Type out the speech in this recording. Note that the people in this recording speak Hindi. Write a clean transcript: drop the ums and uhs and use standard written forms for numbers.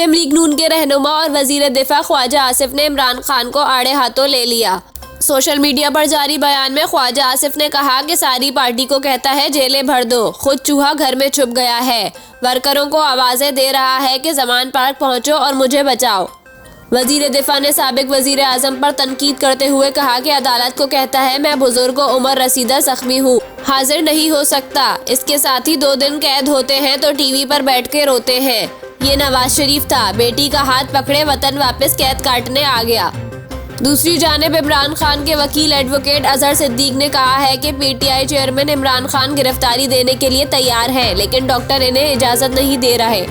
मुस्लिम लीग नून के रहनुमा और वजीर दिफा ख्वाजा आसिफ ने इमरान खान को आड़े हाथों ले लिया। सोशल मीडिया पर जारी बयान में ख्वाजा आसिफ ने कहा कि सारी पार्टी को कहता है जेलें भर दो, खुद चूहा घर में छुप गया है, वर्करों को आवाजें दे रहा है कि जमान पार्क पहुंचो और मुझे बचाओ। वजीर दिफा ने साबिक वजीर आजम पर तनकीद करते हुए कहा कि अदालत को कहता है मैं बुजुर्ग उमर रसीदा जख्मी हूँ, हाजिर नहीं हो सकता। इसके साथ ही 2 दिन कैद होते हैं तो टीवी पर बैठ के रोते हैं। ये नवाज शरीफ था, बेटी का हाथ पकड़े वतन वापस कैद काटने आ गया। दूसरी जानिब इमरान खान के वकील एडवोकेट अजहर सिद्दीक ने कहा है कि पीटीआई चेयरमैन इमरान खान गिरफ्तारी देने के लिए तैयार है, लेकिन डॉक्टर इन्हें इजाजत नहीं दे रहे।